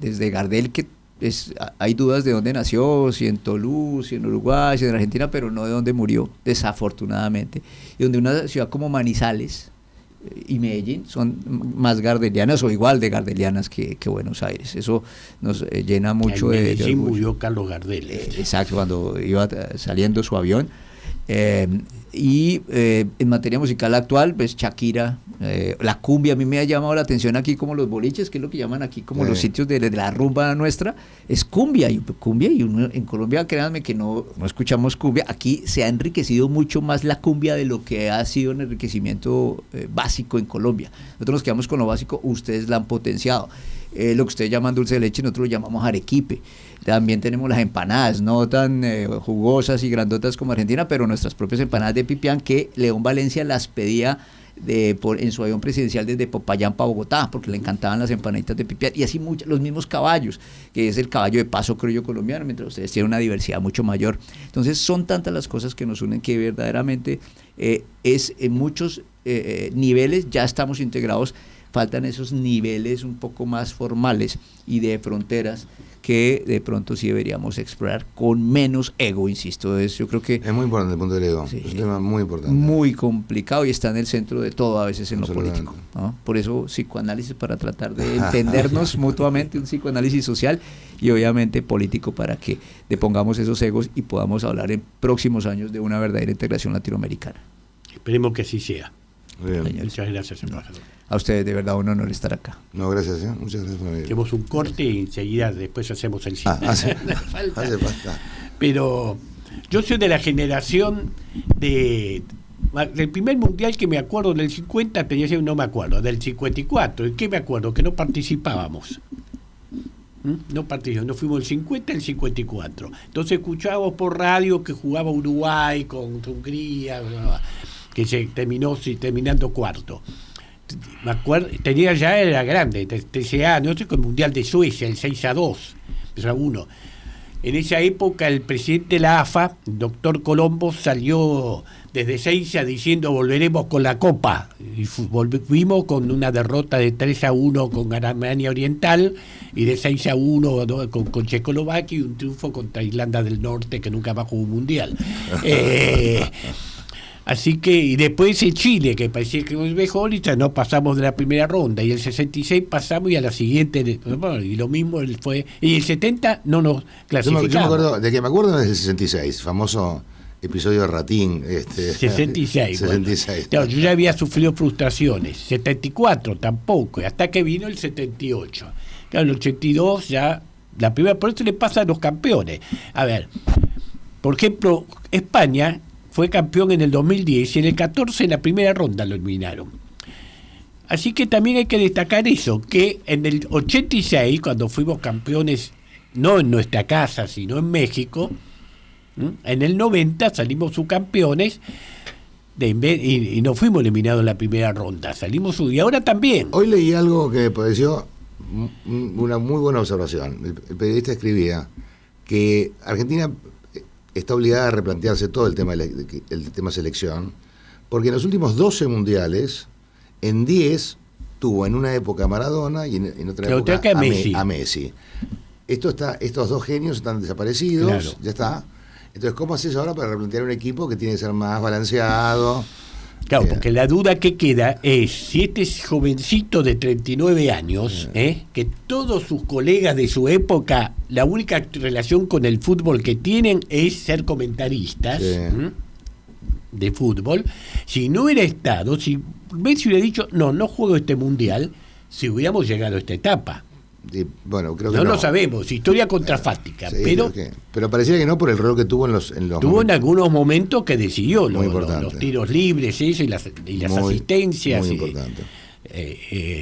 desde Gardel, que hay dudas de dónde nació, si en Tolú, si en Uruguay, si en Argentina, pero no de dónde murió, desafortunadamente. Y donde una ciudad como Manizales y Medellín son más gardelianas o igual de gardelianas que Buenos Aires. Eso nos llena mucho de orgullo.
Medellín murió Carlos Gardel.
Exacto, cuando iba saliendo su avión. Y en materia musical actual, pues Shakira, la cumbia, a mí me ha llamado la atención aquí como los boliches, que es lo que llaman aquí como los sitios de la rumba nuestra, es cumbia, y uno, en Colombia, créanme que no escuchamos cumbia, aquí se ha enriquecido mucho más la cumbia de lo que ha sido un enriquecimiento básico en Colombia. Nosotros nos quedamos con lo básico, ustedes la han potenciado. Lo que ustedes llaman dulce de leche, nosotros lo llamamos arequipe. También tenemos las empanadas, no tan jugosas y grandotas como Argentina, pero nuestras propias empanadas de pipián, que León Valencia las pedía en su avión presidencial desde Popayán para Bogotá, porque le encantaban las empanaditas de pipián, y así los mismos caballos, que es el caballo de paso criollo colombiano, mientras ustedes tienen una diversidad mucho mayor. Entonces son tantas las cosas que nos unen que verdaderamente en muchos niveles ya estamos integrados. Faltan esos niveles un poco más formales y de fronteras que de pronto sí deberíamos explorar con menos ego, insisto. Yo creo que
es muy importante el punto del ego,
sí,
es un tema muy importante.
Muy complicado y está en el centro de todo a veces en lo político, ¿no? Por eso psicoanálisis para tratar de entendernos mutuamente, un psicoanálisis social y obviamente político para que depongamos esos egos y podamos hablar en próximos años de una verdadera integración latinoamericana.
Esperemos que así sea.
Bien.
Muchas gracias, embajador.
A ustedes, de verdad, un honor estar acá.
No, gracias, muchas gracias por venir.
Hacemos un corte y enseguida después hacemos el cine.
Hace falta.
Pero yo soy de la generación del primer mundial que me acuerdo del 50, no me acuerdo, del 54. ¿En qué me acuerdo? Que no participábamos. No fuimos el 50, el 54. Entonces escuchábamos por radio que jugaba Uruguay contra Hungría, que terminando cuarto. Me acuerdo, era grande, TCA, no sé, con el Mundial de Suecia, el 6-2, 1. En esa época el presidente de la AFA, el doctor Colombo, salió desde Seiza diciendo volveremos con la Copa. Y volvimos con una derrota de 3-1 con Alemania Oriental y de 6-1 con Checoslovaquia y un triunfo contra Irlanda del Norte que nunca más jugó un mundial. Así que, y después en Chile, que parecía que fue mejor, y ya no pasamos de la primera ronda, y el 66 pasamos y a la siguiente, y lo mismo fue, y el 70 no nos clasificamos.
Yo me acuerdo, de que me acuerdo desde el 66, famoso episodio de Ratín.
66.
66.
Bueno. Claro, yo ya había sufrido frustraciones, 74 tampoco, hasta que vino el 78. Claro, el 82 ya, la primera, por eso le pasa a los campeones. A ver, por ejemplo, España fue campeón en el 2010 y en el 14 en la primera ronda lo eliminaron. Así que también hay que destacar eso, que en el 86, cuando fuimos campeones, no en nuestra casa, sino en México, en el 90 salimos subcampeones y no fuimos eliminados en la primera ronda, y ahora también.
Hoy leí algo que me pareció una muy buena observación. El periodista escribía que Argentina está obligada a replantearse todo el tema selección, porque en los últimos 12 mundiales, en 10 tuvo en una época a Maradona y en otra época a Messi. Estos dos genios están desaparecidos, claro. Ya está. Entonces, ¿cómo haces ahora para replantear un equipo que tiene que ser más balanceado?
Claro, porque la duda que queda es si este jovencito de 39 años, que todos sus colegas de su época, la única relación con el fútbol que tienen es ser comentaristas de fútbol, si no hubiera estado, si Messi hubiera dicho, no juego este mundial, si hubiéramos llegado a esta etapa.
Bueno, creo que
no lo sabemos, historia contrafáctica,
sí, pero parecía que no por el rol que tuvo en los
tuvo en algunos momentos que decidió los tiros libres, eso y las asistencias
muy importante.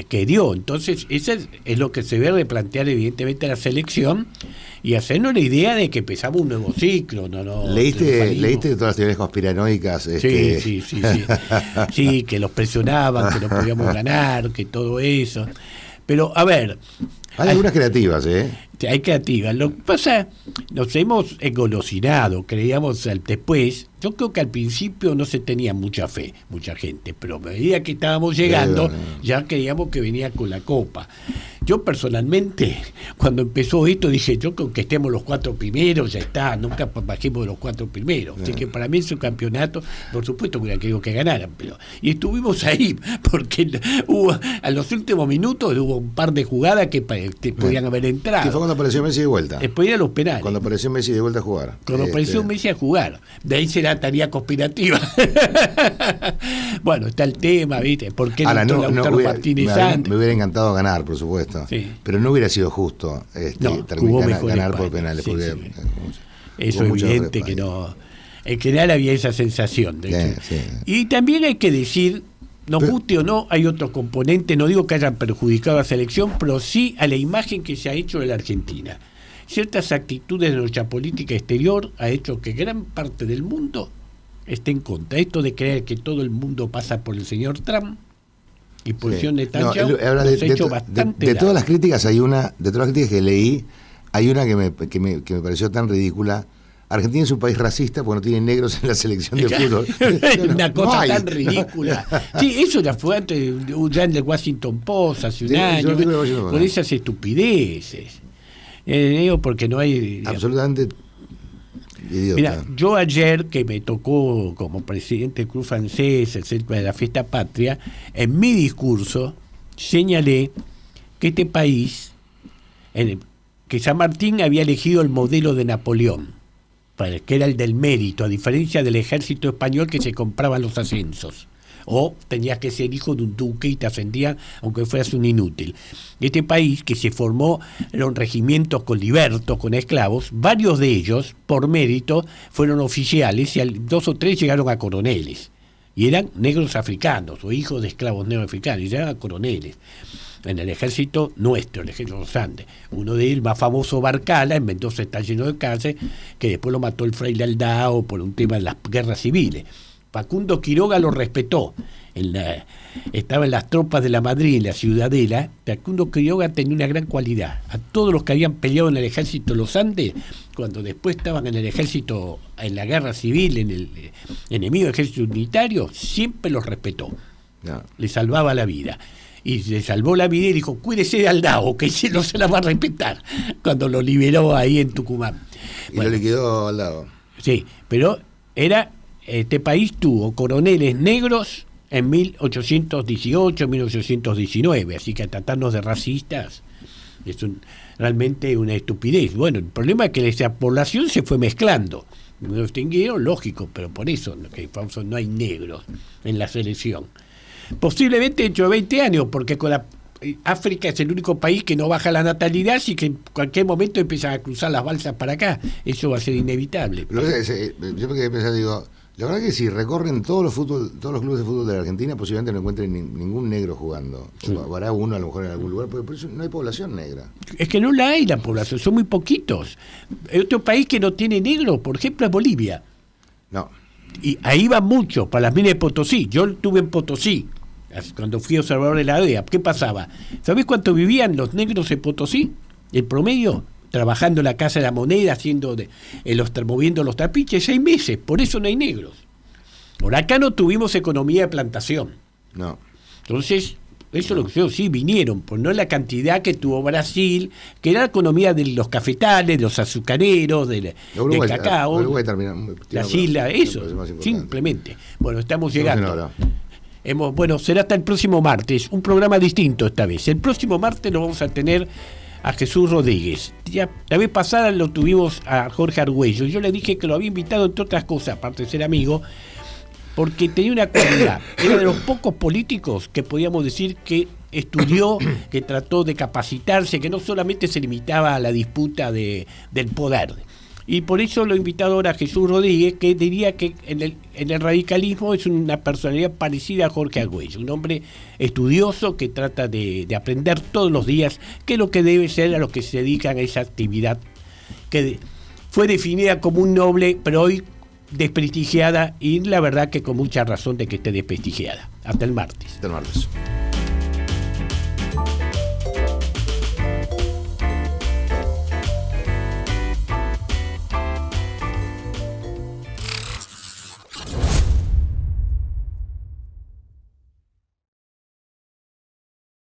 Que dio. Entonces eso es lo que se ve replantear evidentemente la selección y hacernos la idea de que empezamos un nuevo ciclo.
¿Leíste todas las teorías conspiranoicas?
Sí, que los presionaban, que no podíamos ganar, que todo eso. Pero, a ver...
Hay algunas creativas,
Hay creativas. Lo que pasa, nos hemos engolosinado, creíamos después. Yo creo que al principio no se tenía mucha fe, mucha gente, pero a medida que estábamos llegando, ya creíamos que venía con la Copa. Yo personalmente, cuando empezó esto, dije, yo creo que estemos los 4 primeros, ya está, nunca bajemos de los 4 primeros. Así que para mí es un campeonato, por supuesto que hubiera querido que ganaran, y estuvimos ahí, porque a los últimos minutos hubo un par de jugadas que podían haber entrado.
¿Qué fue cuando apareció Messi de vuelta?
Después de los penales.
Cuando apareció Messi de vuelta a jugar.
Cuando apareció Messi a jugar. De ahí será tarea conspirativa. Bueno, está el tema, ¿viste? ¿Por qué Lautaro Martínez antes?
Me hubiera encantado ganar, por supuesto. Sí. Pero no hubiera sido justo ganar por penales.
Sí, porque, eso es evidente que no. En general había esa sensación. Y también hay que decir, guste o no, hay otro componente, no digo que hayan perjudicado a la selección, pero sí a la imagen que se ha hecho de la Argentina. Ciertas actitudes de nuestra política exterior ha hecho que gran parte del mundo esté en contra. Esto de creer que todo el mundo pasa por el señor Trump y por el señor Netanyahu
de todas las críticas de todas las críticas que leí, hay una que me pareció tan ridícula. Argentina es un país racista porque no tiene negros en la selección de fútbol.
Una cosa tan ridícula. Sí, eso ya fue antes, ya en el Washington Post hace un año, con esas estupideces. Porque no hay...
Absolutamente idiota.
Mira, yo ayer, que me tocó como presidente del Club Francés, el Centro de la Fiesta Patria, en mi discurso señalé que este país, que San Martín había elegido el modelo de Napoleón, que era el del mérito, a diferencia del ejército español que se compraban los ascensos. o tenías que ser hijo de un duque y te ascendían aunque fueras un inútil. Este país que se formó eran regimientos con libertos, con esclavos, varios de ellos, por mérito, fueron oficiales y 2 o 3 llegaron a coroneles. Y eran negros africanos o hijos de esclavos negros africanos, y eran coroneles en el ejército nuestro, el ejército de los Andes. Uno de ellos, más famoso, Barcala, en Mendoza está lleno de cárcel, que después lo mató el fraile Aldao por un tema de las guerras civiles. Facundo Quiroga lo respetó. Estaba en las tropas de la Madrid, en la Ciudadela. Facundo Quiroga tenía una gran cualidad. A todos los que habían peleado en el ejército de los Andes, cuando después estaban en el ejército, en la guerra civil, en el enemigo del ejército unitario, siempre los respetó.
No.
Le salvaba la vida. Y le salvó la vida y dijo, cuídese de Aldao, que no se la va a respetar, cuando lo liberó ahí en Tucumán.
Y lo liquidó Aldao.
Sí, pero este país tuvo coroneles negros en 1818, 1819, así que tratarnos de racistas es realmente una estupidez. Bueno, el problema es que esa población se fue mezclando. No extinguieron, lógico, pero por eso que no hay negros en la selección. Posiblemente dentro de 20 años, porque con África es el único país que no baja la natalidad, así que en cualquier momento empiezan a cruzar las balsas para acá. Eso va a ser inevitable.
Pero yo me quedé pensando, digo, la verdad que si recorren todos los clubes de fútbol de la Argentina, posiblemente no encuentren ningún negro jugando. Sí. Habrá uno a lo mejor en algún lugar, pero por eso no hay población negra.
Es que no la hay la población, son muy poquitos. Hay otro país que no tiene negro, por ejemplo, es Bolivia.
No.
Y ahí va mucho, para las minas de Potosí. Yo estuve en Potosí, cuando fui observador de la DEA. ¿Qué pasaba? ¿Sabés cuánto vivían los negros en Potosí? El promedio, trabajando en la Casa de la Moneda, moviendo los trapiches, 6 meses. Por eso no hay negros. Por acá no tuvimos economía de plantación.
No.
Entonces, eso es lo que sí vinieron, pues no la cantidad que tuvo Brasil, que era la economía de los cafetales, de los azucareros, del cacao, las islas, eso, simplemente. Bueno, estamos llegando. Bueno, será hasta el próximo martes, un programa distinto esta vez. El próximo martes lo vamos a tener a Jesús Rodríguez. Ya la vez pasada lo tuvimos a Jorge Argüello. Yo le dije que lo había invitado, entre otras cosas, aparte de ser amigo, porque tenía una cualidad. Era de los pocos políticos que podíamos decir que estudió, que trató de capacitarse, que no solamente se limitaba a la disputa del poder. Y por eso lo he invitado ahora a Jesús Rodríguez, que diría que en el radicalismo es una personalidad parecida a Jorge Argüello, un hombre estudioso que trata de aprender todos los días qué es lo que debe ser a los que se dedican a esa actividad que fue definida como un noble, pero hoy desprestigiada, y la verdad que con mucha razón de que esté desprestigiada. Hasta el martes.
Hasta el martes.